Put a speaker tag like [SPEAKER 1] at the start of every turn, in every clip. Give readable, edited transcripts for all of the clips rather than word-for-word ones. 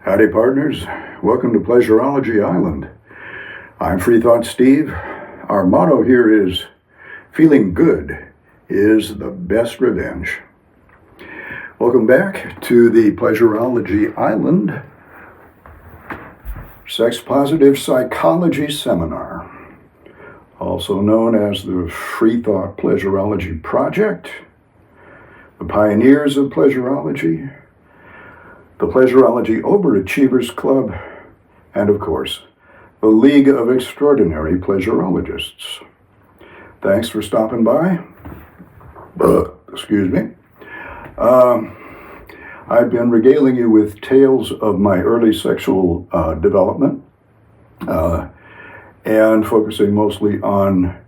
[SPEAKER 1] Howdy, partners. Welcome to Pleasureology Island. I'm Free Thought Steve. Our motto here is, feeling good is the best revenge. Welcome back to the Pleasureology Island Sex Positive Psychology Seminar, also known as the Free Thought Pleasureology Project, the Pioneers of Pleasureology, the Pleasureology Overachievers Club, and of course, the League of Extraordinary Pleasureologists. Thanks for stopping by. Excuse me. I've been regaling you with tales of my early sexual development and focusing mostly on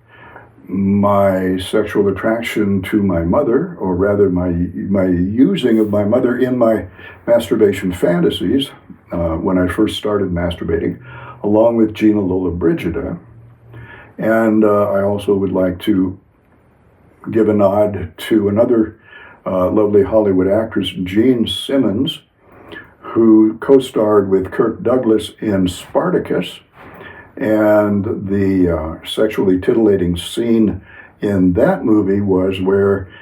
[SPEAKER 1] my sexual attraction to my mother, or rather my using of my mother in my masturbation fantasies when I first started masturbating, along with Gina, Lola, Brigida. And I also would like to give a nod to another lovely Hollywood actress, Jean Simmons, who co-starred with Kirk Douglas in Spartacus. And the sexually titillating scene in that movie was where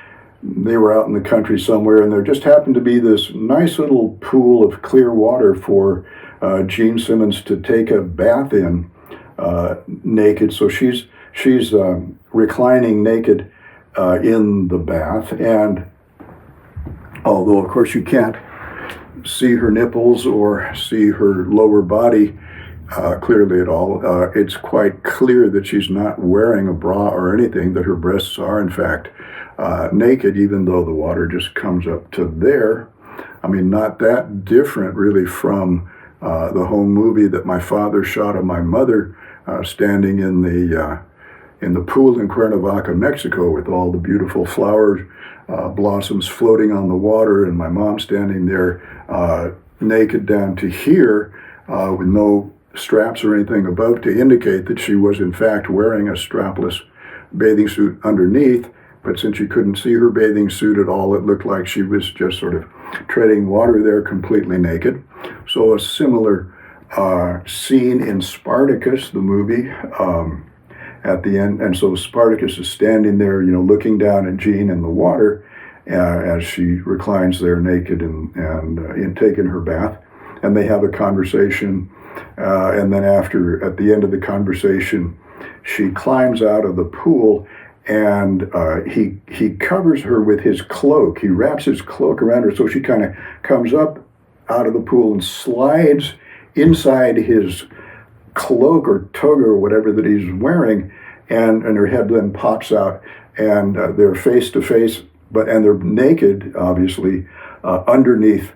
[SPEAKER 1] they were out in the country somewhere, and there just happened to be this nice little pool of clear water for Jean Simmons to take a bath in naked. So she's reclining naked in the bath, and although of course you can't see her nipples or see her lower body clearly at all, it's quite clear that she's not wearing a bra or anything, that her breasts are in fact naked, even though the water just comes up to there. I mean, not that different really from the home movie that my father shot of my mother standing in the pool in Cuernavaca, Mexico, with all the beautiful flower blossoms floating on the water, and my mom standing there naked down to here with no straps or anything above to indicate that she was in fact wearing a strapless bathing suit underneath. But since you couldn't see her bathing suit at all, it looked like she was just sort of treading water there completely naked. So a similar scene in Spartacus, the movie, at the end. And so Spartacus is standing there, looking down at Jean in the water as she reclines there naked and taking her bath. And they have a conversation. And then at the end of the conversation, she climbs out of the pool, and he covers her with his cloak. He wraps his cloak around her, so she kind of comes up out of the pool and slides inside his cloak or toga or whatever that he's wearing, and her head then pops out, and they're face to face, and they're naked, obviously, underneath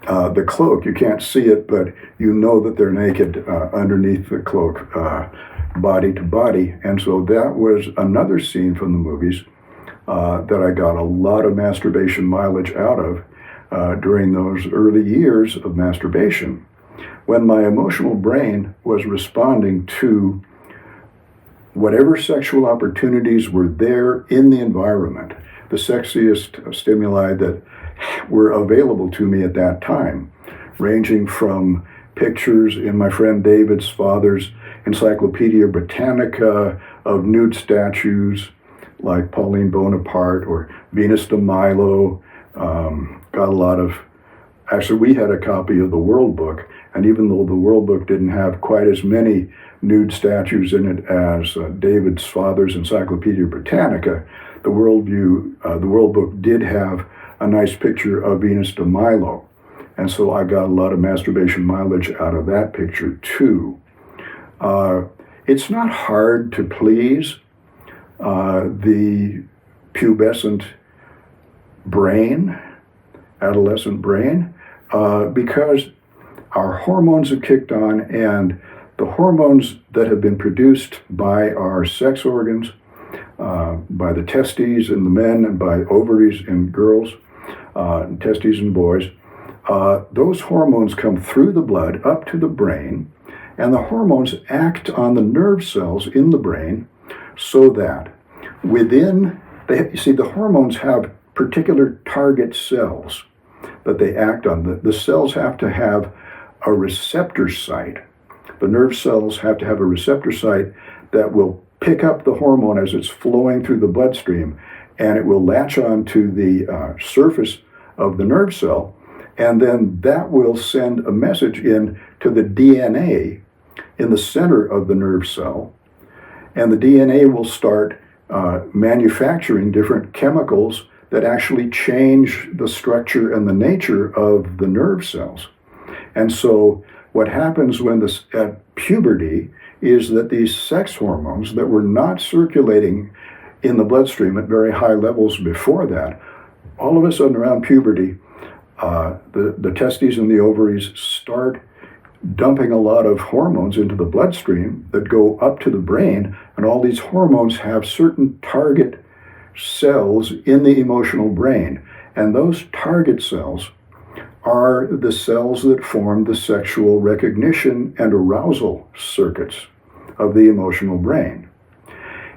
[SPEAKER 1] the cloak. You can't see it, but you know that they're naked underneath the cloak, body to body. And so that was another scene from the movies that I got a lot of masturbation mileage out of during those early years of masturbation, when my emotional brain was responding to whatever sexual opportunities were there in the environment, the sexiest stimuli that were available to me at that time, ranging from pictures in my friend David's father's Encyclopedia Britannica of nude statues like Pauline Bonaparte or Venus de Milo. Got a lot of, actually we had a copy of the World Book, and even though the World Book didn't have quite as many nude statues in it as David's father's Encyclopedia Britannica, the World Book did have a nice picture of Venus de Milo. And so I got a lot of masturbation mileage out of that picture too. It's not hard to please the pubescent brain, adolescent brain, because our hormones have kicked on, and the hormones that have been produced by our sex organs, by the testes in the men and by ovaries in girls, testes in boys, those hormones come through the blood up to the brain, and the hormones act on the nerve cells in the brain so that the hormones have particular target cells that they act on. The cells have to have a receptor site. The nerve cells have to have a receptor site that will pick up the hormone as it's flowing through the bloodstream, and it will latch on to the surface of the nerve cell, and then that will send a message in to the DNA in the center of the nerve cell, and the DNA will start manufacturing different chemicals that actually change the structure and the nature of the nerve cells. And so what happens at puberty is that these sex hormones that were not circulating in the bloodstream at very high levels before that, all of a sudden around puberty, the testes and the ovaries start dumping a lot of hormones into the bloodstream that go up to the brain, and all these hormones have certain target cells in the emotional brain, and those target cells are the cells that form the sexual recognition and arousal circuits of the emotional brain.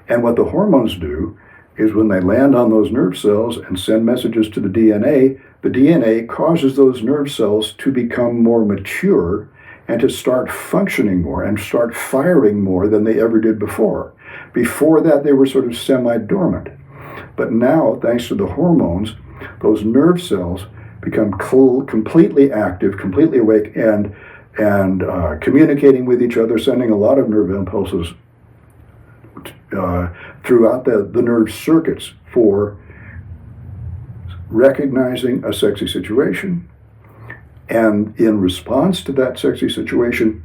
[SPEAKER 1] And what the hormones do is when they land on those nerve cells and send messages to the DNA causes those nerve cells to become more mature and to start functioning more and start firing more than they ever did before. Before that, they were sort of semi-dormant. But now, thanks to the hormones, those nerve cells become completely active, completely awake, and communicating with each other, sending a lot of nerve impulses throughout the nerve circuits for recognizing a sexy situation, and in response to that sexy situation,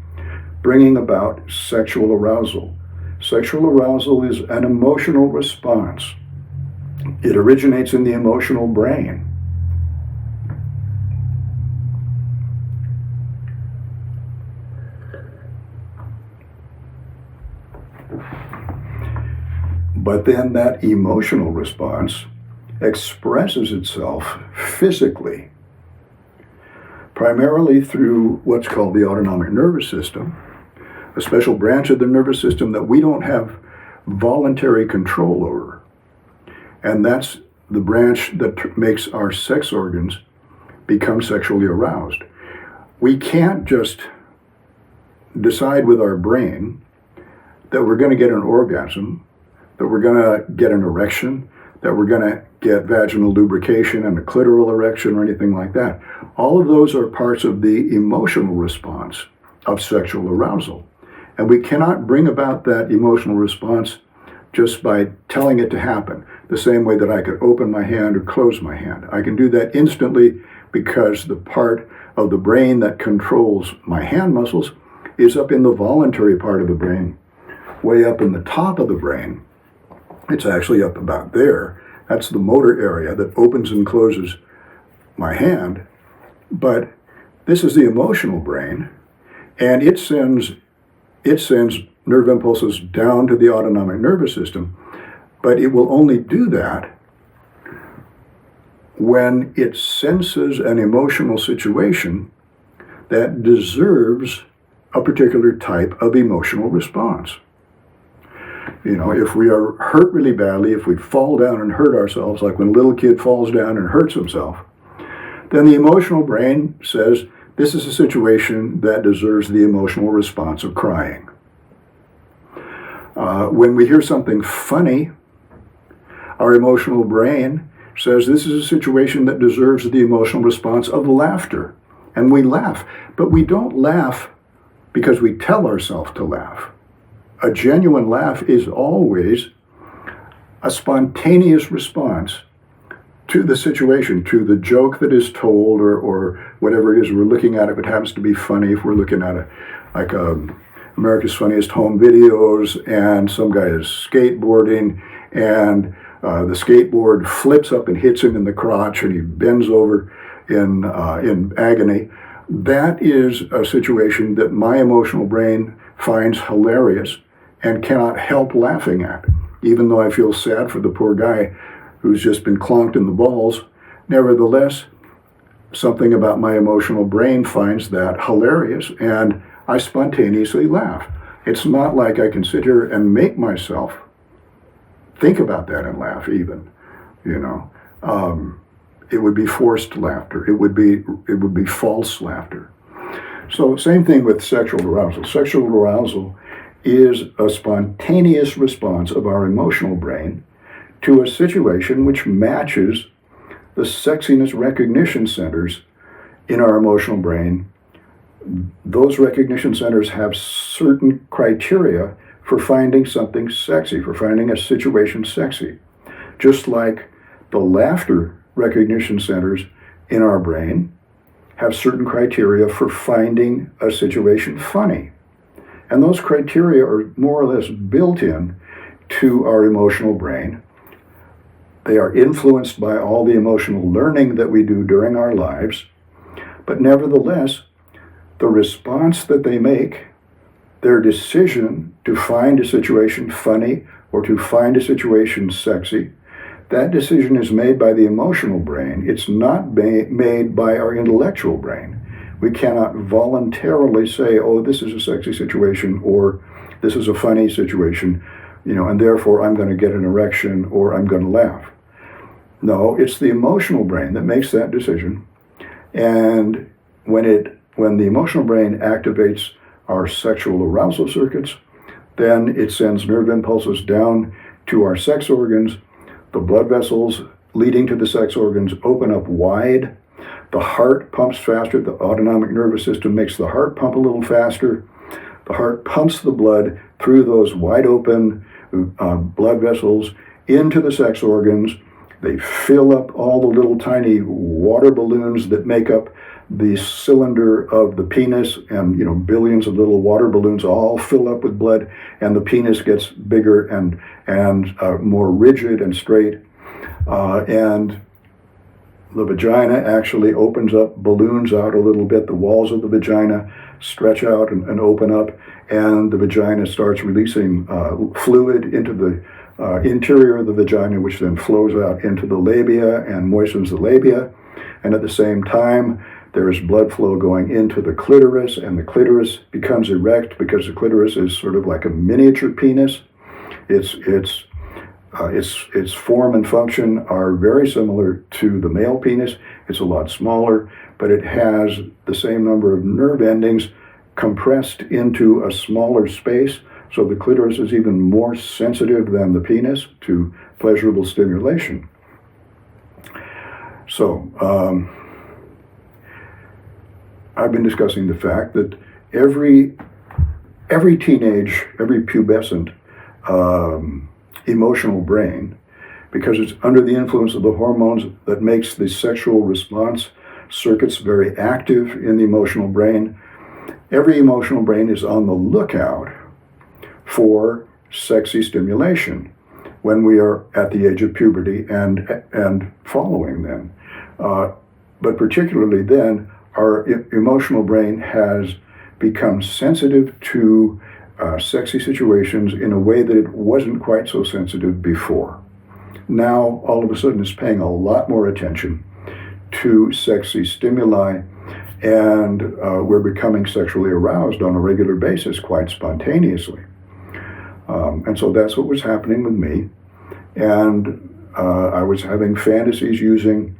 [SPEAKER 1] bringing about sexual arousal. Sexual arousal is an emotional response. It originates in the emotional brain. But then that emotional response expresses itself physically, primarily through what's called the autonomic nervous system, a special branch of the nervous system that we don't have voluntary control over. And that's the branch that makes our sex organs become sexually aroused. We can't just decide with our brain that we're going to get an orgasm, that we're going to get an erection, that we're going to get vaginal lubrication and a clitoral erection or anything like that. All of those are parts of the emotional response of sexual arousal. And we cannot bring about that emotional response just by telling it to happen, the same way that I could open my hand or close my hand. I can do that instantly because the part of the brain that controls my hand muscles is up in the voluntary part of the brain, way up in the top of the brain. It's actually up about there. That's the motor area that opens and closes my hand. But this is the emotional brain, and it sends nerve impulses down to the autonomic nervous system, but it will only do that when it senses an emotional situation that deserves a particular type of emotional response. You know, if we are hurt really badly, if we fall down and hurt ourselves, like when a little kid falls down and hurts himself, then the emotional brain says, this is a situation that deserves the emotional response of crying. When we hear something funny, our emotional brain says this is a situation that deserves the emotional response of laughter. And we laugh, but we don't laugh because we tell ourselves to laugh. A genuine laugh is always a spontaneous response to the situation, to the joke that is told, or whatever it is we're looking at. If it happens to be funny, if we're looking at America's Funniest Home Videos, and some guy is skateboarding, and the skateboard flips up and hits him in the crotch, and he bends over in agony. That is a situation that my emotional brain finds hilarious and cannot help laughing at. Even though I feel sad for the poor guy who's just been clonked in the balls, nevertheless, something about my emotional brain finds that hilarious, and I spontaneously laugh. It's not like I can sit here and make myself think about that and laugh even, you know. It would be forced laughter. It would be false laughter. So same thing with sexual arousal. Sexual arousal is a spontaneous response of our emotional brain to a situation which matches the sexiness recognition centers in our emotional brain. Those recognition centers have certain criteria for finding something sexy, for finding a situation sexy. Just like the laughter recognition centers in our brain have certain criteria for finding a situation funny. And those criteria are more or less built in to our emotional brain. They are influenced by all the emotional learning that we do during our lives, but nevertheless, the response that they make, their decision to find a situation funny or to find a situation sexy, that decision is made by the emotional brain. It's not made by our intellectual brain. We cannot voluntarily say, oh, this is a sexy situation, or this is a funny situation, and therefore I'm going to get an erection or I'm going to laugh. No, it's the emotional brain that makes that decision. And when the emotional brain activates our sexual arousal circuits, then it sends nerve impulses down to our sex organs. The blood vessels leading to the sex organs open up wide. The heart pumps faster. The autonomic nervous system makes the heart pump a little faster. The heart pumps the blood through those wide open blood vessels into the sex organs. They fill up all the little tiny water balloons that make up the cylinder of the penis, and billions of little water balloons all fill up with blood, and the penis gets bigger and more rigid and straight, and the vagina actually opens up, balloons out a little bit. The walls of the vagina stretch out and open up, and the vagina starts releasing fluid into the interior of the vagina, which then flows out into the labia and moistens the labia. And at the same time, there is blood flow going into the clitoris, and the clitoris becomes erect because the clitoris is sort of like a miniature penis. Its form and function are very similar to the male penis. It's a lot smaller, but it has the same number of nerve endings compressed into a smaller space. So the clitoris is even more sensitive than the penis to pleasurable stimulation. So I've been discussing the fact that every teenage, every pubescent emotional brain, because it's under the influence of the hormones that makes the sexual response circuits very active in the emotional brain, every emotional brain is on the lookout for sexy stimulation when we are at the age of puberty and following then. But particularly then, our emotional brain has become sensitive to sexy situations in a way that it wasn't quite so sensitive before. Now, all of a sudden, it's paying a lot more attention to sexy stimuli, and we're becoming sexually aroused on a regular basis quite spontaneously. And so that's what was happening with me. And I was having fantasies using,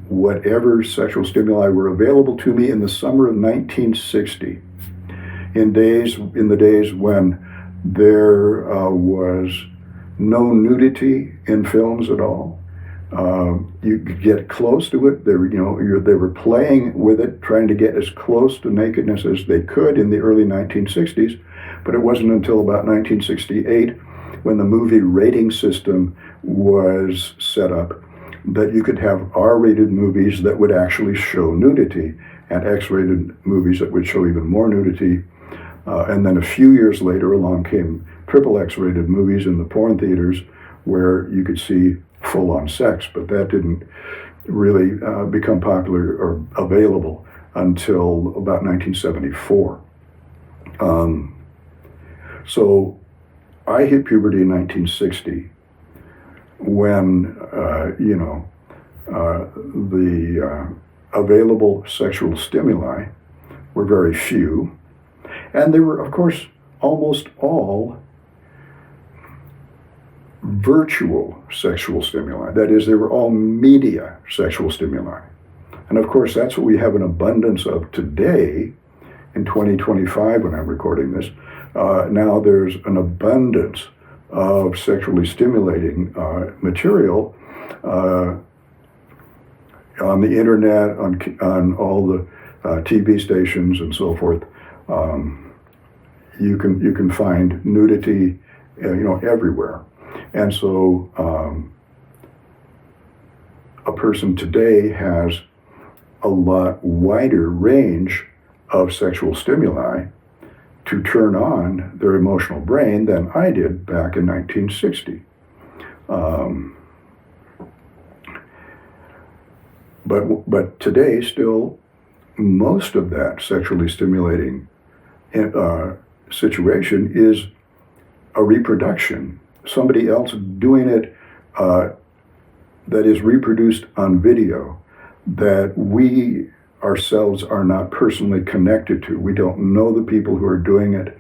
[SPEAKER 1] whatever sexual stimuli were available to me in the summer of 1960. In the days when there was no nudity in films at all. You could get close to it. They were playing with it, trying to get as close to nakedness as they could in the early 1960s. But it wasn't until about 1968, when the movie rating system was set up, that you could have R-rated movies that would actually show nudity, and X-rated movies that would show even more nudity. And then a few years later, along came triple X-rated movies in the porn theaters, where you could see full-on sex, but that didn't really become popular or available until about 1974. So I hit puberty in 1960, when the available sexual stimuli were very few, and they were, of course, almost all virtual sexual stimuli. That is, they were all media sexual stimuli. And of course, that's what we have an abundance of today in 2025 when I'm recording this. Now there's an abundance of sexually stimulating material on the internet, on all the TV stations and so forth. You can find nudity, everywhere. And so a person today has a lot wider range of sexual stimuli to turn on their emotional brain than I did back in 1960. But today, still, most of that sexually stimulating situation is a reproduction. Somebody else doing it that is reproduced on video that we ourselves are not personally connected to. We don't know the people who are doing it,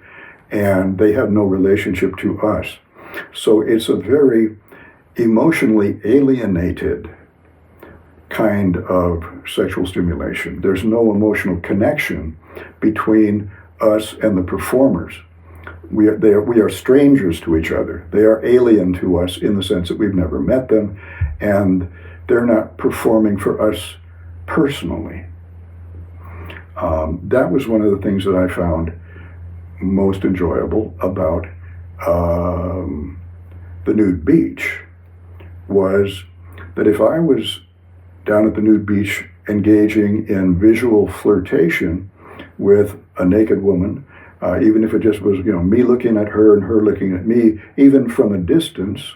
[SPEAKER 1] and they have no relationship to us. So it's a very emotionally alienated kind of sexual stimulation. There's no emotional connection between us and the performers. We are strangers to each other. They are alien to us in the sense that we've never met them, and they're not performing for us personally. That was one of the things that I found most enjoyable about the nude beach, was that if I was down at the nude beach engaging in visual flirtation with a naked woman, even if it just was me looking at her and her looking at me, even from a distance,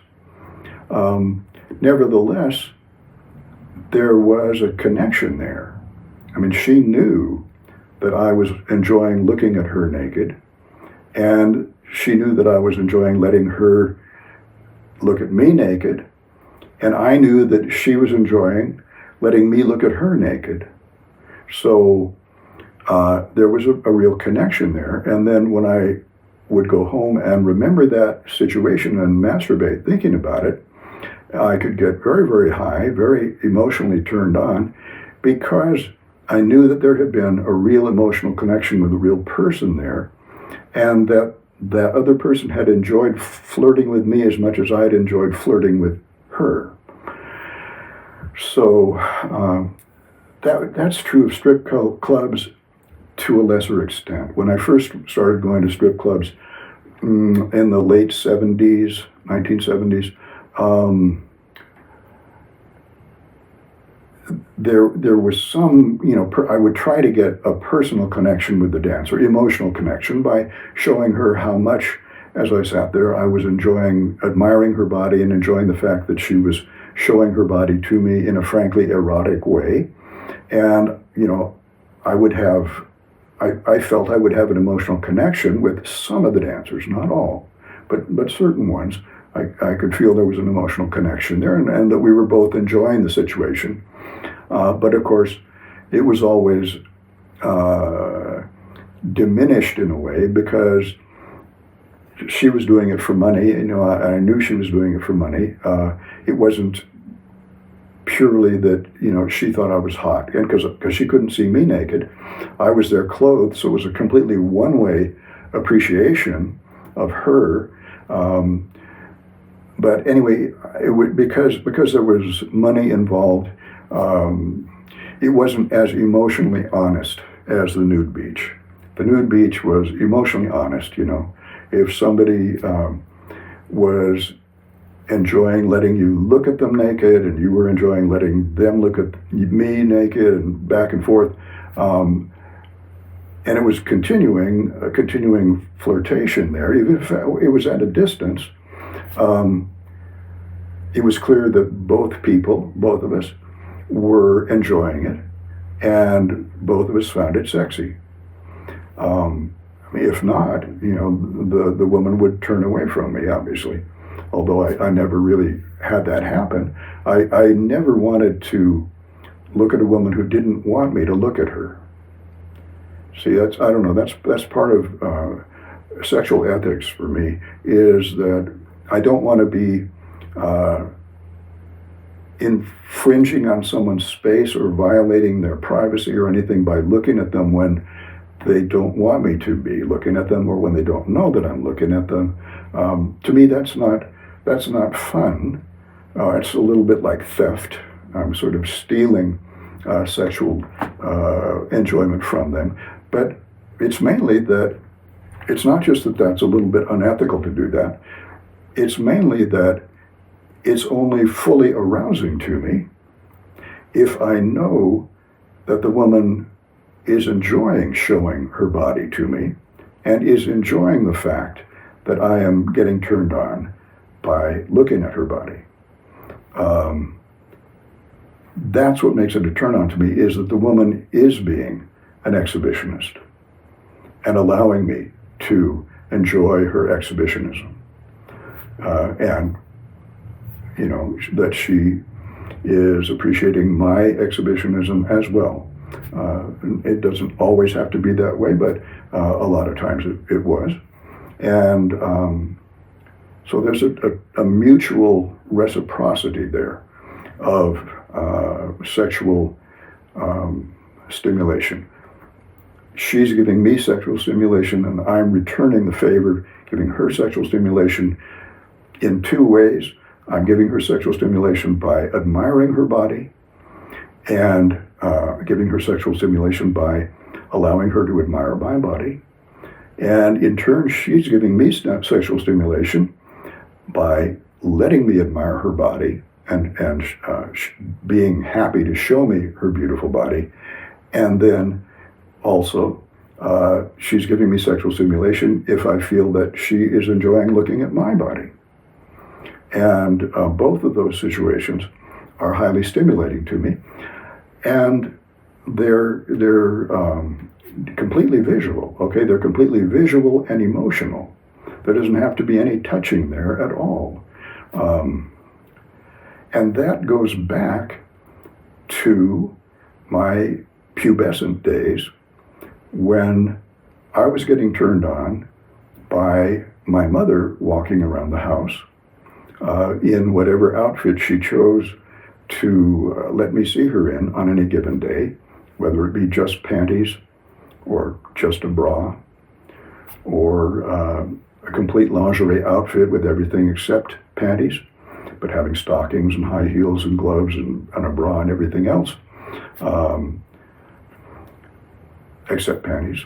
[SPEAKER 1] nevertheless, there was a connection there. I mean, she knew that I was enjoying looking at her naked, and she knew that I was enjoying letting her look at me naked, and I knew that she was enjoying letting me look at her naked. So there was a real connection there. And then when I would go home and remember that situation and masturbate thinking about it, I could get very, very high, very emotionally turned on, because I knew that there had been a real emotional connection with a real person there, and that that other person had enjoyed flirting with me as much as I had enjoyed flirting with her. So that's true of strip clubs to a lesser extent. When I first started going to strip clubs in the late 70s, 1970s, there was some, I would try to get a personal connection with the dancer, emotional connection, by showing her how much, as I sat there, I was admiring her body and enjoying the fact that she was showing her body to me in a frankly erotic way. And, I felt I would have an emotional connection with some of the dancers, not all, but certain ones. I could feel there was an emotional connection there, and that we were both enjoying the situation. But of course, it was always diminished in a way, because she was doing it for money. I knew she was doing it for money. It wasn't purely that she thought I was hot, and because she couldn't see me naked, I was there clothed, so it was a completely one-way appreciation of her. But anyway, because there was money involved, it wasn't as emotionally honest as the nude beach. The nude beach was emotionally honest. If somebody was enjoying letting you look at them naked, and you were enjoying letting them look at me naked, and back and forth, and it was a continuing flirtation there, even if it was at a distance. It was clear that both of us, were enjoying it, and both of us found it sexy. If not, the woman would turn away from me, obviously. Although I never really had that happen. I never wanted to look at a woman who didn't want me to look at her. See, that's part of sexual ethics for me, is that I don't want to be infringing on someone's space or violating their privacy or anything by looking at them when they don't want me to be looking at them, or when they don't know that I'm looking at them. To me, that's not fun. It's a little bit like theft. I'm sort of stealing sexual enjoyment from them. But it's mainly that, it's not just that that's a little bit unethical to do that. It's mainly that it's only fully arousing to me if I know that the woman is enjoying showing her body to me and is enjoying the fact that I am getting turned on by looking at her body. That's what makes it a turn on to me, is that the woman is being an exhibitionist and allowing me to enjoy her exhibitionism. And, you know, that she is appreciating my exhibitionism as well. It doesn't always have to be that way, but a lot of times it was. And so there's a mutual reciprocity there of sexual stimulation. She's giving me sexual stimulation, and I'm returning the favor, giving her sexual stimulation in two ways. I'm giving her sexual stimulation by admiring her body, and giving her sexual stimulation by allowing her to admire my body. And in turn, she's giving me sexual stimulation by letting me admire her body and being happy to show me her beautiful body. And then also, she's giving me sexual stimulation if I feel that she is enjoying looking at my body. And both of those situations are highly stimulating to me. And they're completely visual, okay? They're completely visual and emotional. There doesn't have to be any touching there at all. And that goes back to my pubescent days when I was getting turned on by my mother walking around the house in whatever outfit she chose to let me see her in on any given day, whether it be just panties or just a bra or a complete lingerie outfit with everything except panties, but having stockings and high heels and gloves and a bra and everything else, except panties.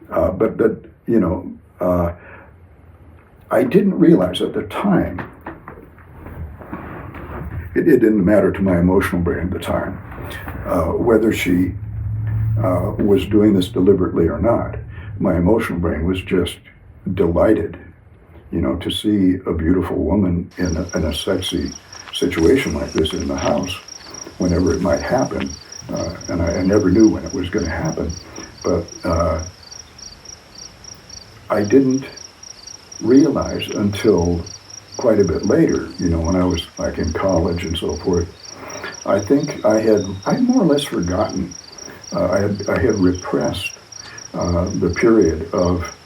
[SPEAKER 1] But that, you know, I didn't realize at the time, it didn't matter to my emotional brain at the time, whether she was doing this deliberately or not. My emotional brain was just delighted, you know, to see a beautiful woman in a sexy situation like this in the house, whenever it might happen. And I never knew when it was going to happen. But I didn't realize until quite a bit later, you know, when I was like in college and so forth. I think I'd more or less forgotten. I had repressed the period of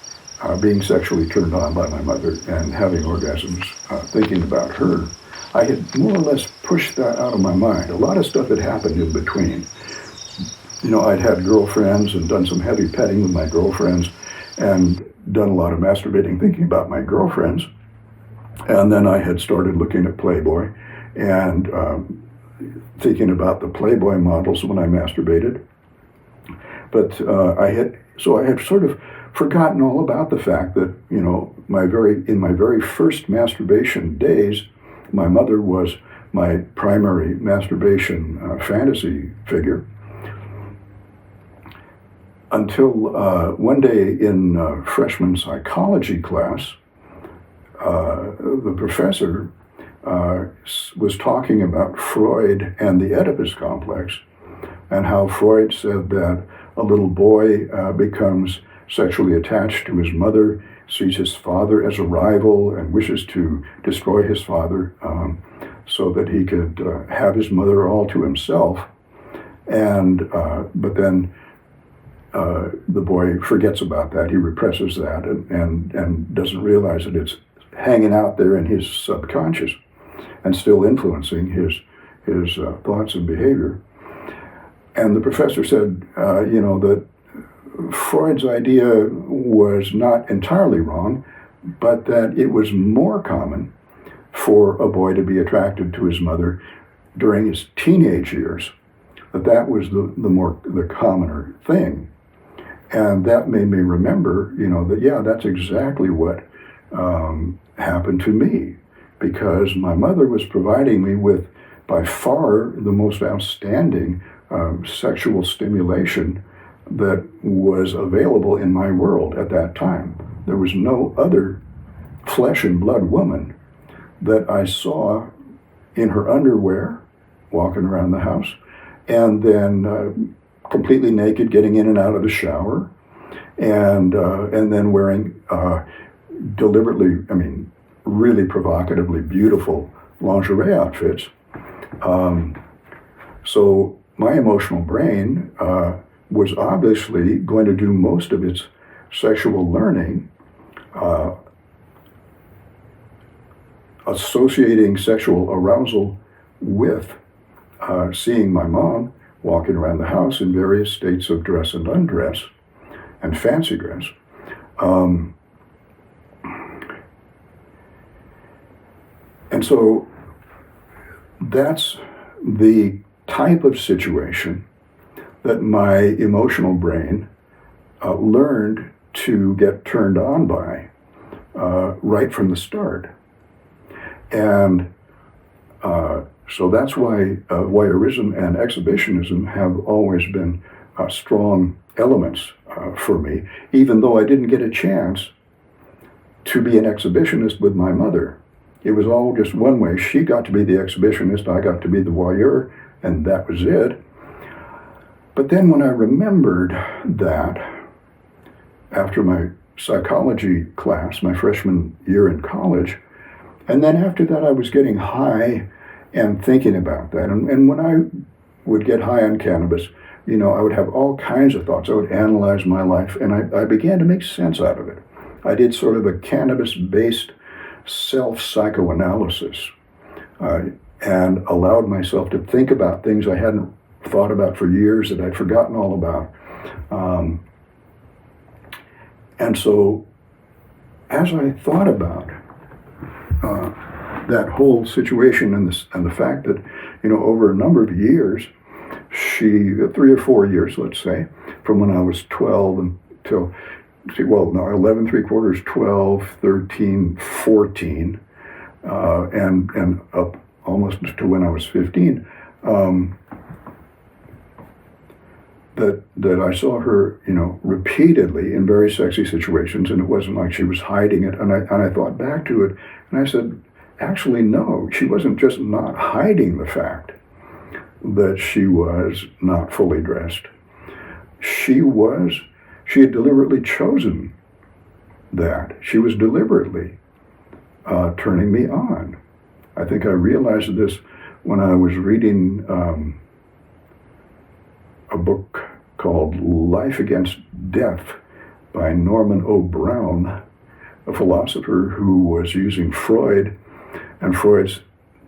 [SPEAKER 1] being sexually turned on by my mother and having orgasms, thinking about her. I had more or less pushed that out of my mind. A lot of stuff had happened in between. You know, I'd had girlfriends and done some heavy petting with my girlfriends and done a lot of masturbating thinking about my girlfriends. And then I had started looking at Playboy and thinking about the Playboy models when I masturbated. But I had sort of forgotten all about the fact that, you know, in my very first masturbation days, my mother was my primary masturbation fantasy figure. Until one day in freshman psychology class, the professor was talking about Freud and the Oedipus complex, and how Freud said that a little boy becomes sexually attached to his mother, sees his father as a rival, and wishes to destroy his father so that he could have his mother all to himself. And but then the boy forgets about that. He represses that and doesn't realize that it's hanging out there in his subconscious and still influencing his thoughts and behavior. And the professor said, that Freud's idea was not entirely wrong, but that it was more common for a boy to be attracted to his mother during his teenage years. That was the commoner thing. And that made me remember, that's exactly what happened to me, because my mother was providing me with by far the most outstanding sexual stimulation that was available in my world at that time. There was no other flesh and blood woman that I saw in her underwear walking around the house, and then completely naked getting in and out of the shower, and then wearing really provocatively beautiful lingerie outfits. So my emotional brain was obviously going to do most of its sexual learning associating sexual arousal with seeing my mom walking around the house in various states of dress and undress and fancy dress. And so that's the type of situation that my emotional brain learned to get turned on by right from the start. And so that's why voyeurism and exhibitionism have always been strong elements for me, even though I didn't get a chance to be an exhibitionist with my mother. It was all just one way. She got to be the exhibitionist, I got to be the voyeur, and that was it. But then when I remembered that after my psychology class, my freshman year in college, and then after that I was getting high and thinking about that. And when I would get high on cannabis, I would have all kinds of thoughts. I would analyze my life, and I began to make sense out of it. I did sort of a cannabis-based self-psychoanalysis and allowed myself to think about things I hadn't thought about for years, that I'd forgotten all about. And so as I thought about that whole situation and the fact that, over a number of years, 3 or 4 years, let's say, from when I was 12 until 11 3/4, 12, 13, 14, and up almost to when I was 15, that I saw her, repeatedly in very sexy situations, and it wasn't like she was hiding it. And I thought back to it, and I said, actually, no, she wasn't just not hiding the fact that she was not fully dressed. She had deliberately chosen that. She was deliberately turning me on. I think I realized this when I was reading a book called Life Against Death by Norman O. Brown, a philosopher who was using Freud and Freud's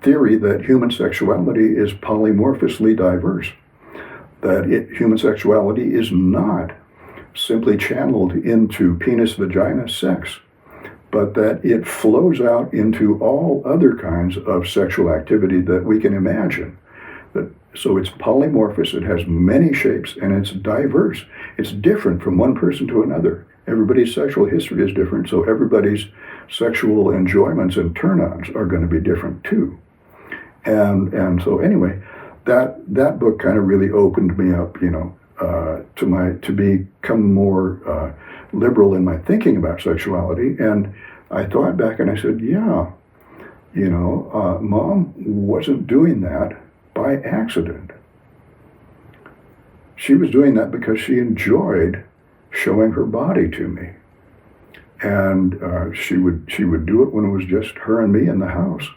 [SPEAKER 1] theory that human sexuality is polymorphously diverse, that human sexuality is not simply channeled into penis-vagina sex, but that it flows out into all other kinds of sexual activity that we can imagine. So it's polymorphous, it has many shapes, and it's diverse. It's different from one person to another. Everybody's sexual history is different, so everybody's sexual enjoyments and turn-ons are going to be different too. And so anyway, that book kind of really opened me up, to become more liberal in my thinking about sexuality. And I thought back and I said, Mom wasn't doing that by accident. She was doing that because she enjoyed showing her body to me. And she would do it when it was just her and me in the house.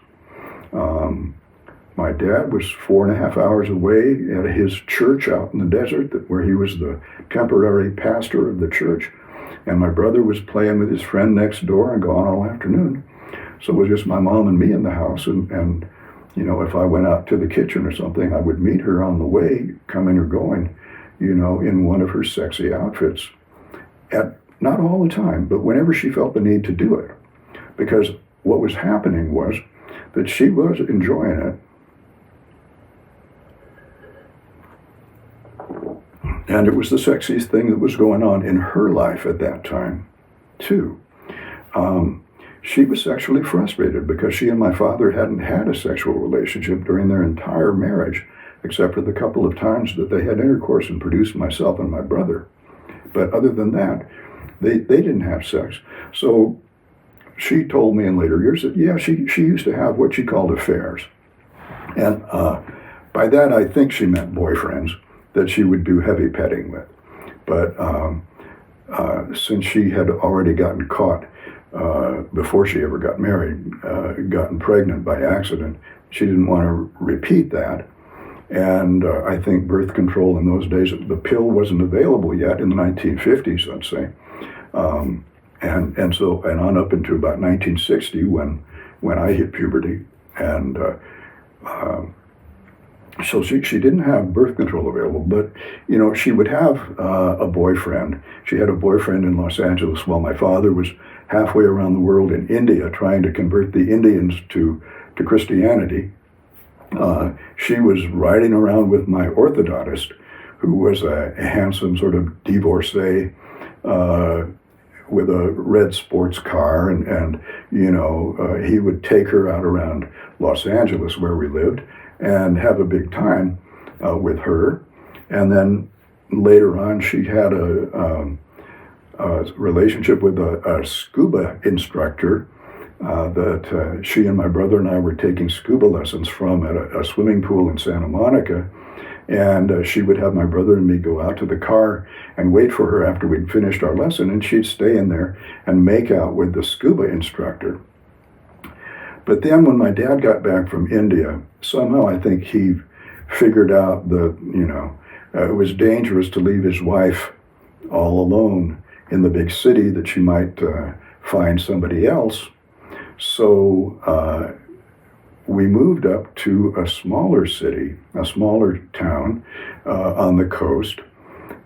[SPEAKER 1] My dad was 4.5 hours away at his church out in the desert, where he was the temporary pastor of the church. And my brother was playing with his friend next door and gone all afternoon. So it was just my mom and me in the house. And if I went out to the kitchen or something, I would meet her on the way, coming or going, in one of her sexy outfits. Not all the time, but whenever she felt the need to do it. Because what was happening was that she was enjoying it. And it was the sexiest thing that was going on in her life at that time, too. She was sexually frustrated because she and my father hadn't had a sexual relationship during their entire marriage, except for the couple of times that they had intercourse and produced myself and my brother. But other than that, they didn't have sex. So she told me in later years that, yeah, she used to have what she called affairs. And by that, I think she meant boyfriends that she would do heavy petting with. But since she had already gotten caught before she ever got married, gotten pregnant by accident, she didn't want to repeat that. And I think birth control in those days, the pill wasn't available yet in the 1950s, let's say. And on up into about 1960 when I hit puberty. And so she didn't have birth control available, but, she would have a boyfriend. She had a boyfriend in Los Angeles while my father was halfway around the world in India trying to convert the Indians to Christianity. She was riding around with my orthodontist, who was a handsome sort of divorcee with a red sports car, and he would take her out around Los Angeles where we lived and have a big time with her. And then later on, she had a relationship with a scuba instructor that she and my brother and I were taking scuba lessons from at a swimming pool in Santa Monica. And she would have my brother and me go out to the car and wait for her after we'd finished our lesson, and she'd stay in there and make out with the scuba instructor. But then when my dad got back from India, somehow I think he figured out that, it was dangerous to leave his wife all alone in the big city, that she might find somebody else. So we moved up to a smaller city, a smaller town on the coast,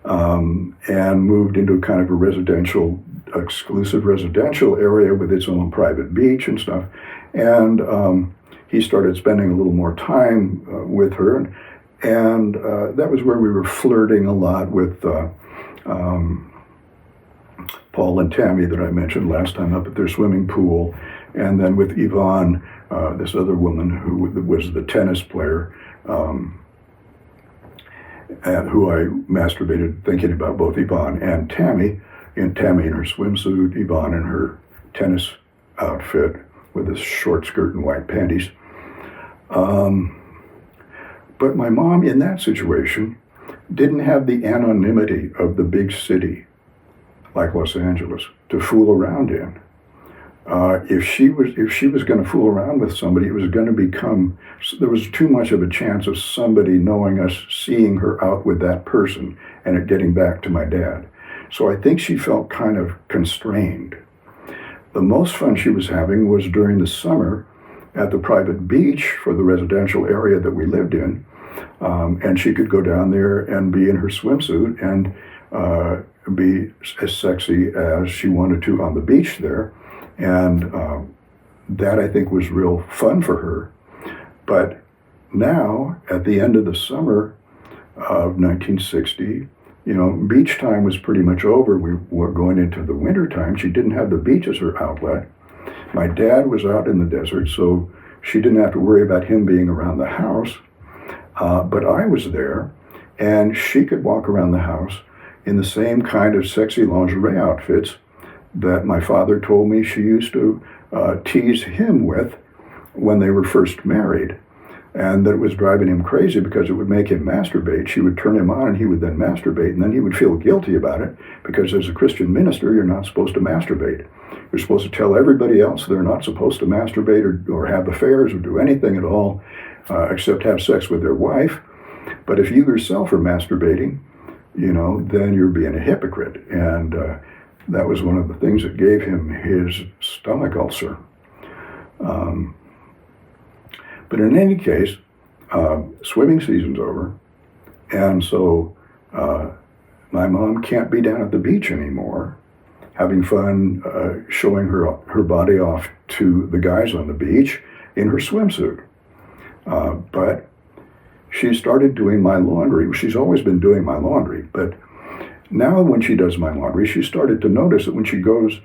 [SPEAKER 1] and moved into kind of a exclusive residential area with its own private beach and stuff. And he started spending a little more time with her, and that was where we were flirting a lot with Paul and Tammy that I mentioned last time up at their swimming pool, and then with Yvonne, this other woman who was the tennis player, and who I masturbated thinking about both Yvonne and Tammy in her swimsuit, Yvonne in her tennis outfit with a short skirt and white panties. But my mom in that situation didn't have the anonymity of the big city like Los Angeles to fool around in. If she was going to fool around with somebody, it was going to there was too much of a chance of somebody knowing us, seeing her out with that person, and it getting back to my dad. So I think she felt kind of constrained. The most fun she was having was during the summer at the private beach for the residential area that we lived in, and she could go down there and be in her swimsuit and be as sexy as she wanted to on the beach there. And that, I think, was real fun for her. But now, at the end of the summer of 1960, beach time was pretty much over. We were going into the winter time. She didn't have the beach as her outlet. My dad was out in the desert, so she didn't have to worry about him being around the house. But I was there, and she could walk around the house in the same kind of sexy lingerie outfits that my father told me she used to tease him with when they were first married, and that it was driving him crazy because it would make him masturbate. She would turn him on and he would then masturbate, and then he would feel guilty about it because as a Christian minister, you're not supposed to masturbate. You're supposed to tell everybody else they're not supposed to masturbate or have affairs or do anything at all except have sex with their wife. But if you yourself are masturbating, then you're being a hypocrite. And that was one of the things that gave him his stomach ulcer. But But in any case, swimming season's over, and so my mom can't be down at the beach anymore, having fun, showing her body off to the guys on the beach in her swimsuit. But she started doing my laundry. She's always been doing my laundry, but now when she does my laundry, she started to notice that when she goes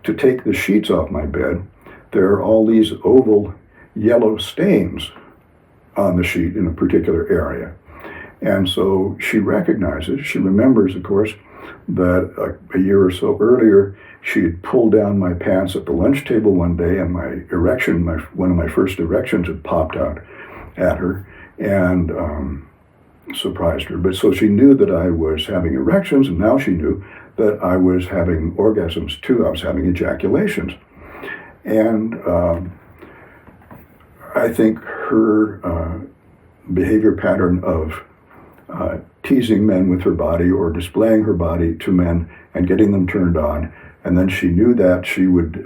[SPEAKER 1] to take the sheets off my bed, there are all these oval yellow stains on the sheet in a particular area. And so she recognizes, she remembers, of course, that a year or so earlier, she had pulled down my pants at the lunch table one day, and my erection, one of my first erections had popped out at her and surprised her. But so she knew that I was having erections, and now she knew that I was having orgasms too. I was having ejaculations. And I think her behavior pattern of teasing men with her body or displaying her body to men and getting them turned on, and then she knew that she would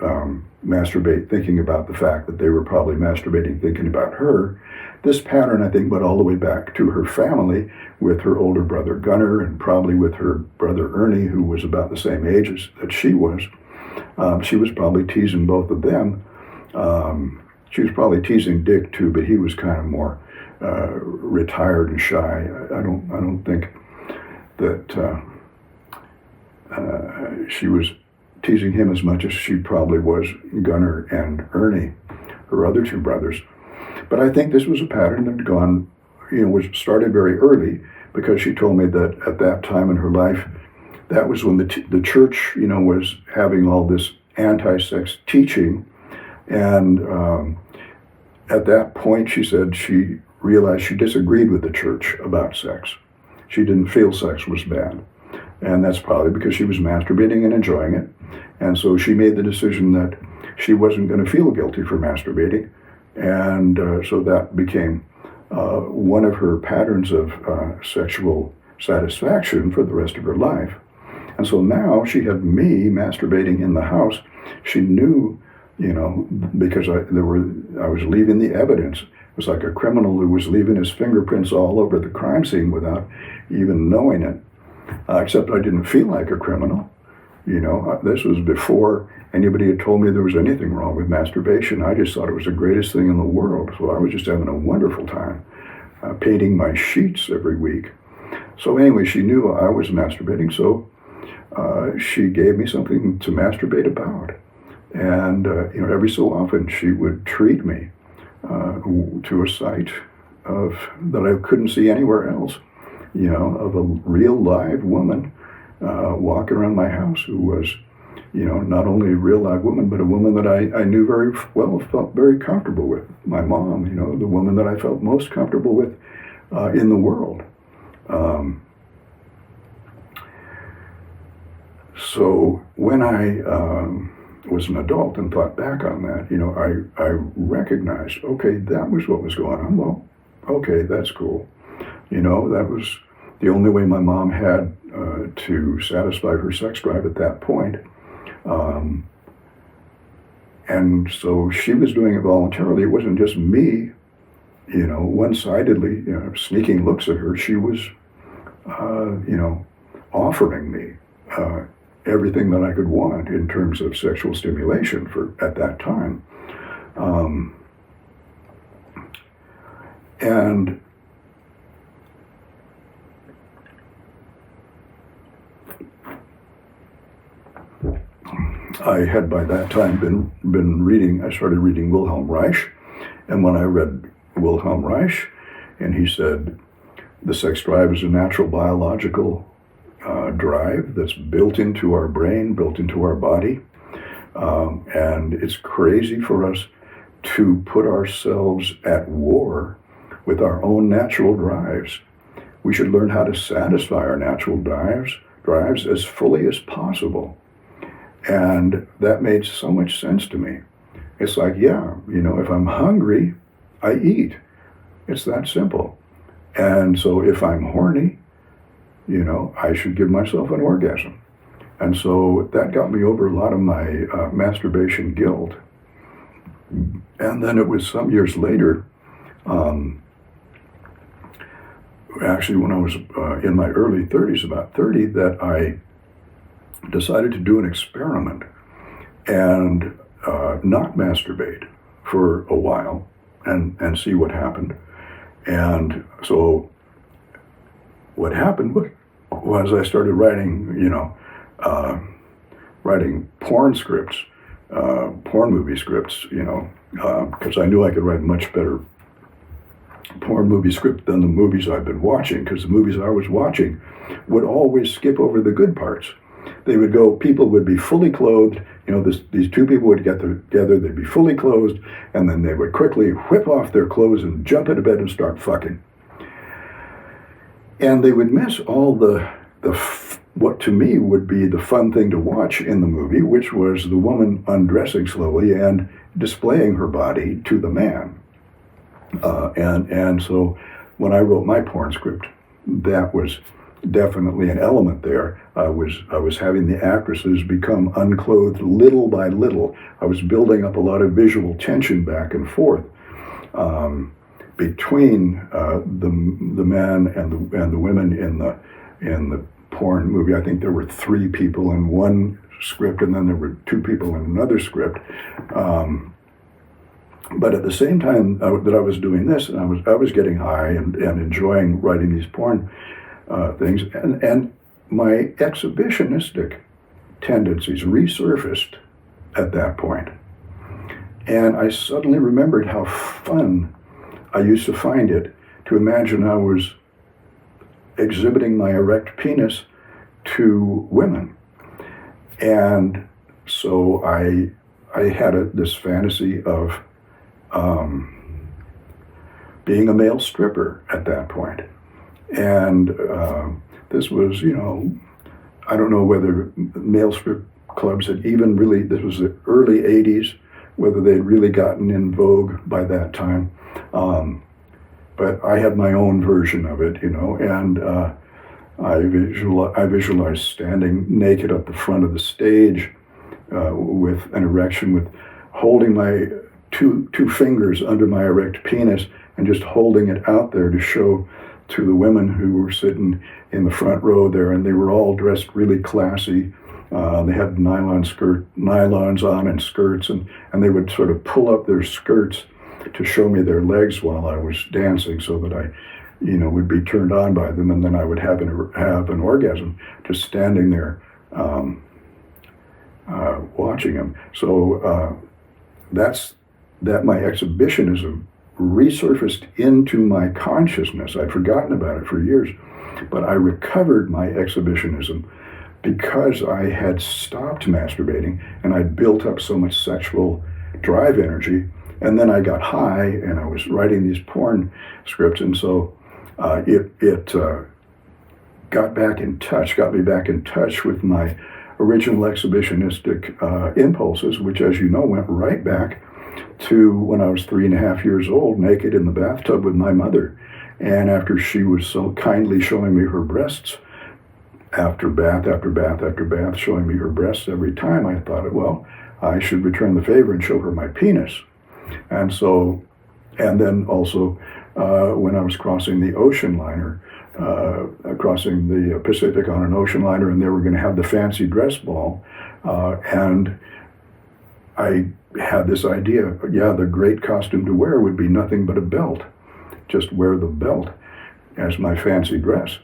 [SPEAKER 1] masturbate thinking about the fact that they were probably masturbating thinking about her. This pattern, I think, went all the way back to her family with her older brother Gunnar and probably with her brother Ernie, who was about the same age that she was. She was probably teasing both of them. She was probably teasing Dick too, but he was kind of more retired and shy. I don't think that she was teasing him as much as she probably was Gunnar and Ernie, her other two brothers. But I think this was a pattern that had gone, was started very early, because she told me that at that time in her life, that was when the church, was having all this anti-sex teaching. And at that point, she said she realized she disagreed with the church about sex. She didn't feel sex was bad. And that's probably because she was masturbating and enjoying it. And so she made the decision that she wasn't going to feel guilty for masturbating. And so that became one of her patterns of sexual satisfaction for the rest of her life. And so now she had me masturbating in the house. She knew, because I was leaving the evidence. It was like a criminal who was leaving his fingerprints all over the crime scene without even knowing it. Except I didn't feel like a criminal. This was before anybody had told me there was anything wrong with masturbation. I just thought it was the greatest thing in the world. So I was just having a wonderful time painting my sheets every week. So anyway, she knew I was masturbating, so she gave me something to masturbate about. And every so often she would treat me to a sight that I couldn't see anywhere else, of a real live woman walking around my house who was, not only a real live woman, but a woman that I knew very well, felt very comfortable with. My mom, the woman that I felt most comfortable with in the world. So when I was an adult and thought back on that, I recognized, okay, that was what was going on. Well, okay, that's cool. That was the only way my mom had to satisfy her sex drive at that point. And so she was doing it voluntarily. It wasn't just me, one-sidedly, sneaking looks at her. She was, offering me everything that I could want in terms of sexual stimulation at that time. And I had by that time been reading, I started reading Wilhelm Reich, and when I read Wilhelm Reich, and he said, the sex drive is a natural biological drive that's built into our brain, built into our body, and it's crazy for us to put ourselves at war with our own natural drives. We should learn how to satisfy our natural drives as fully as possible. And that made so much sense to me. It's like, if I'm hungry, I eat. It's that simple. And so if I'm horny, I should give myself an orgasm. And so that got me over a lot of my masturbation guilt. And then it was some years later Actually, when I was in my early 30s, about 30, that I decided to do an experiment and not masturbate for a while and see what happened. And so what happened was I started writing, writing porn scripts, porn movie scripts, because I knew I could write much better porn movie script than the movies I've been watching, because the movies I was watching would always skip over the good parts. They would go, people would be fully clothed, these two people would get together, they'd be fully clothed, and then they would quickly whip off their clothes and jump into bed and start fucking. And they would miss all what to me would be the fun thing to watch in the movie, which was the woman undressing slowly and displaying her body to the man. And so when I wrote my porn script, that was definitely an element there. I was having the actresses become unclothed little by little. I was building up a lot of visual tension back and forth between the men and the women in the porn movie. I think there were 3 people in one script, and then there were 2 people in another script. But at the same time that I was doing this, and I was getting high and enjoying writing these porn things, and my exhibitionistic tendencies resurfaced at that point. And I suddenly remembered how fun I used to find it to imagine I was exhibiting my erect penis to women. And so I had this fantasy of being a male stripper at that point. And this was, I don't know whether male strip clubs had even really, this was the early 80s, whether they'd really gotten in vogue by that time. But I had my own version of it, and I visualized standing naked at the front of the stage with an erection, with holding my two fingers under my erect penis and just holding it out there to show to the women who were sitting in the front row there, and they were all dressed really classy. They had nylons on and skirts, and they would sort of pull up their skirts to show me their legs while I was dancing, so that I, would be turned on by them, and then I would have an orgasm just standing there watching them. So that my exhibitionism resurfaced into my consciousness. I'd forgotten about it for years, but I recovered my exhibitionism because I had stopped masturbating and I built up so much sexual drive energy. And then I got high and I was writing these porn scripts, and so it got me back in touch with my original exhibitionistic impulses, which, as you know, went right back to when I was 3.5 years old, naked in the bathtub with my mother. And after she was so kindly showing me her breasts, after bath after bath after bath, showing me her breasts every time, I thought, well, I should return the favor and show her my penis. And so, and then also when I was crossing the ocean liner, crossing the Pacific on an ocean liner, and they were going to have the fancy dress ball, and I had this idea, the great costume to wear would be nothing but a belt. Just wear the belt as my fancy dress.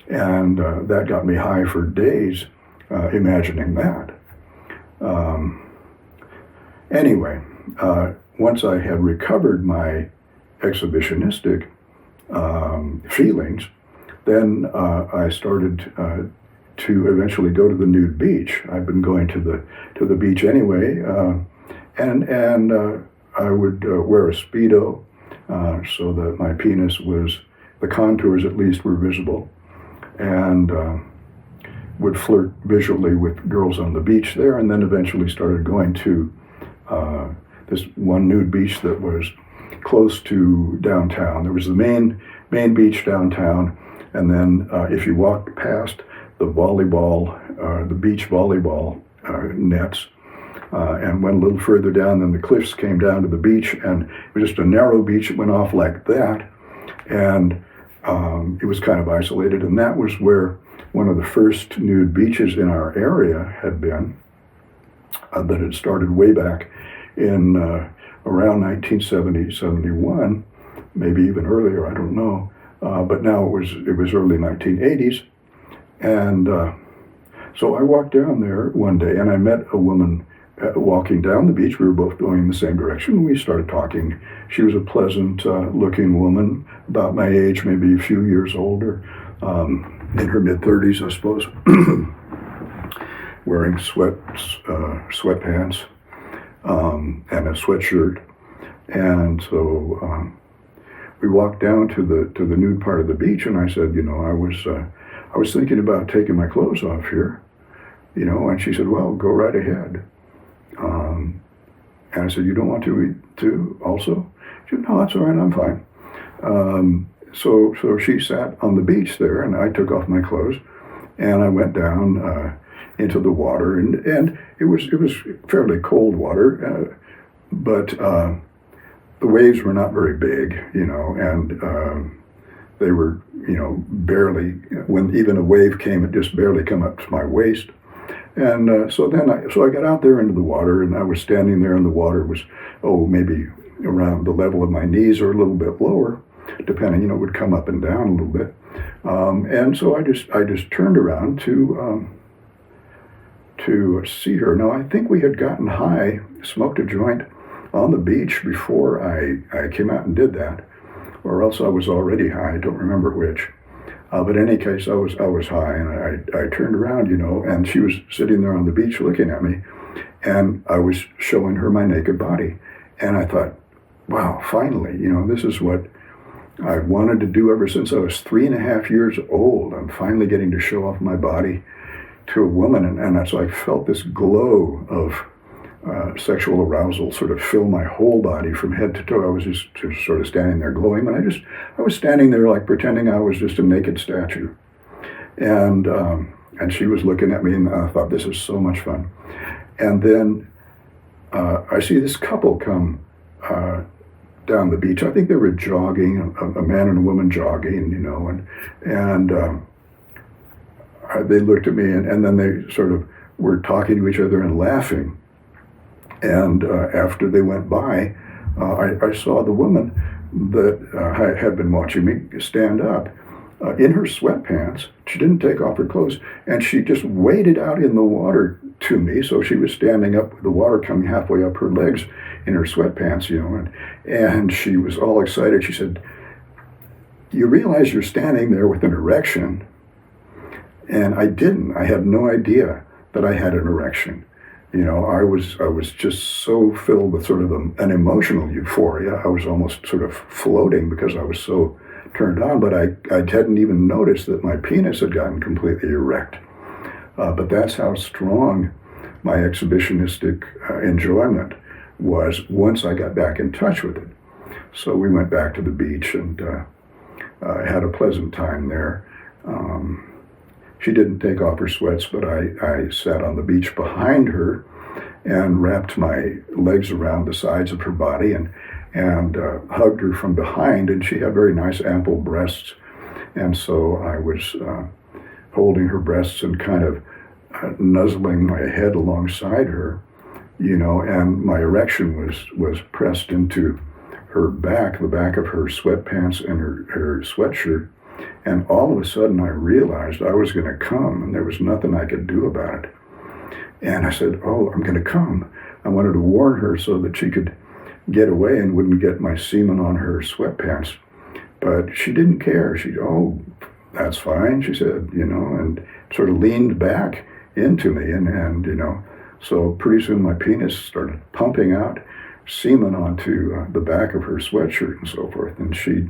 [SPEAKER 1] And that got me high for days, imagining that. Anyway, once I had recovered my exhibitionistic feelings, then I started to eventually go to the nude beach. I've been going to the beach anyway, and I would wear a Speedo so that my penis was, the contours at least were visible, and would flirt visually with girls on the beach there, and then eventually started going to this one nude beach that was close to downtown. There was the main beach downtown, and then if you walked past the beach volleyball nets, and went a little further down. Then the cliffs came down to the beach, and it was just a narrow beach. It went off like that, and it was kind of isolated. And that was where one of the first nude beaches in our area had been. That had started way back in around 1970, 71, maybe even earlier. I don't know. But now it was early 1980s, and so I walked down there one day, and I met a woman walking down the beach. We were both going in the same direction. We started talking. She was a pleasant-looking woman, about my age, maybe a few years older, in her mid-30s, I suppose, wearing sweatpants and a sweatshirt. And so we walked down to the nude part of the beach, and I said, I was thinking about taking my clothes off here, and she said, well, go right ahead. And I said, you don't want to also? She said, no, that's all right, I'm fine. So she sat on the beach there, and I took off my clothes, and I went down into the water, and it was fairly cold water, but the waves were not very big, and they were, barely, when even a wave came, it just barely come up to my waist. And so I got out there into the water, and I was standing there, and the water was, maybe around the level of my knees or a little bit lower, depending, it would come up and down a little bit. And so I just turned around to see her. Now, I think we had gotten high, smoked a joint on the beach before I came out and did that, or else I was already high. I don't remember which. But in any case, I was high, and I turned around, and she was sitting there on the beach looking at me, and I was showing her my naked body. And I thought, wow, finally, this is what I wanted to do ever since I was 3.5 years old. I'm finally getting to show off my body to a woman, and so I felt this glow of sexual arousal sort of fill my whole body from head to toe. I was just sort of standing there glowing, and I was standing there like pretending I was just a naked statue. And she was looking at me, and I thought, this is so much fun. And then I see this couple come down the beach. I think they were jogging, a man and a woman jogging, and they looked at me, and then they sort of were talking to each other and laughing. And after they went by, I saw the woman that had been watching me stand up in her sweatpants. She didn't take off her clothes, and she just waded out in the water to me. So she was standing up with the water coming halfway up her legs in her sweatpants, and she was all excited. She said, you realize you're standing there with an erection? And I didn't. I had no idea that I had an erection. I was just so filled with sort of an emotional euphoria. I was almost sort of floating because I was so turned on, but I hadn't even noticed that my penis had gotten completely erect. But that's how strong my exhibitionistic enjoyment was once I got back in touch with it. So we went back to the beach and had a pleasant time there. She didn't take off her sweats, but I sat on the beach behind her and wrapped my legs around the sides of her body and hugged her from behind, and she had very nice ample breasts. And so I was holding her breasts and kind of nuzzling my head alongside her, and my erection was pressed into her back, the back of her sweatpants and her sweatshirt. And all of a sudden I realized I was going to come, and there was nothing I could do about it. And I said, I'm going to come. I wanted to warn her so that she could get away and wouldn't get my semen on her sweatpants. But she didn't care. That's fine, she said, and sort of leaned back into me. And so pretty soon my penis started pumping out semen onto the back of her sweatshirt and so forth. And she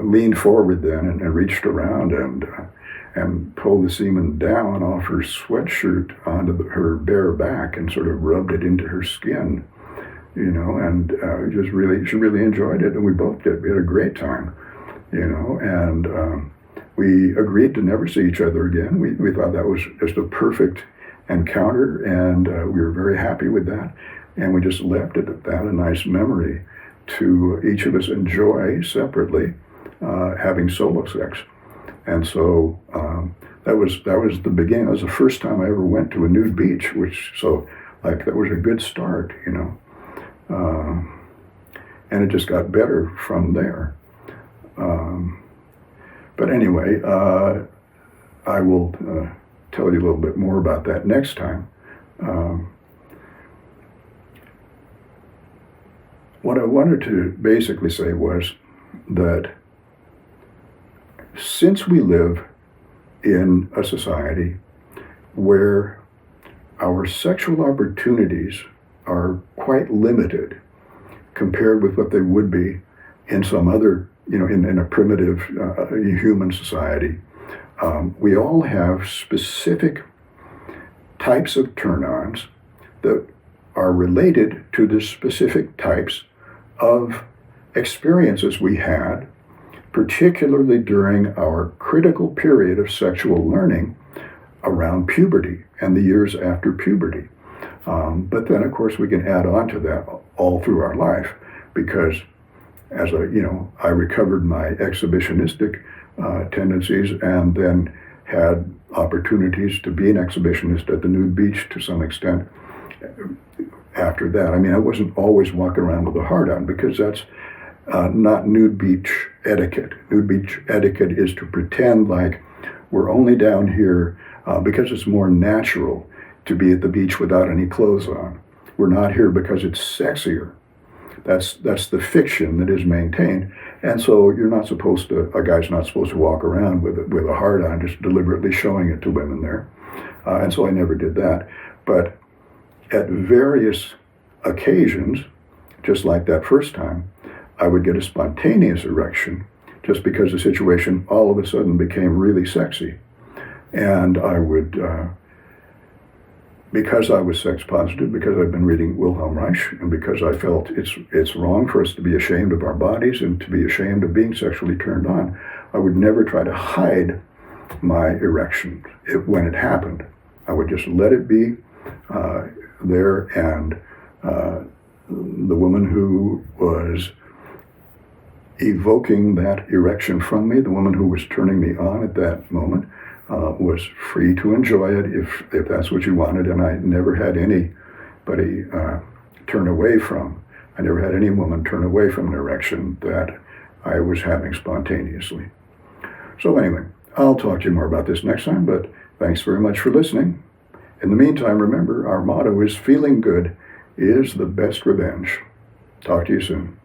[SPEAKER 1] leaned forward then and reached around and pulled the semen down off her sweatshirt onto her bare back and sort of rubbed it into her skin, and she really enjoyed it, and we both did. We had a great time, and we agreed to never see each other again. We thought that was just a perfect encounter, and we were very happy with that. And we just left it at that, a nice memory to each of us enjoy separately having solo sex. And so that was the beginning. That was the first time I ever went to a nude beach, that was a good start, and it just got better from there. But anyway, I will tell you a little bit more about that next time. What I wanted to basically say was that since we live in a society where our sexual opportunities are quite limited compared with what they would be in some other, in a primitive human society, we all have specific types of turn-ons that are related to the specific types of experiences we had, particularly during our critical period of sexual learning around puberty and the years after puberty. But then, of course, we can add on to that all through our life, because as I recovered my exhibitionistic tendencies and then had opportunities to be an exhibitionist at the nude beach to some extent after that. I mean, I wasn't always walking around with a heart on, because that's not nude beach etiquette. Nude beach etiquette is to pretend like we're only down here because it's more natural to be at the beach without any clothes on. We're not here because it's sexier. That's the fiction that is maintained. And so a guy's not supposed to walk around with a heart on, just deliberately showing it to women there. And so I never did that. But at various occasions, just like that first time, I would get a spontaneous erection just because the situation all of a sudden became really sexy. And I would, because I was sex positive, because I've been reading Wilhelm Reich, and because I felt it's wrong for us to be ashamed of our bodies and to be ashamed of being sexually turned on, I would never try to hide my erection when it happened. I would just let it be there, and the woman who was evoking that erection from me, the woman who was turning me on at that moment, was free to enjoy it if that's what you wanted. And I never had anybody turn away from. I never had any woman turn away from an erection that I was having spontaneously. So anyway, I'll talk to you more about this next time, but thanks very much for listening. In the meantime, remember, our motto is feeling good is the best revenge. Talk to you soon.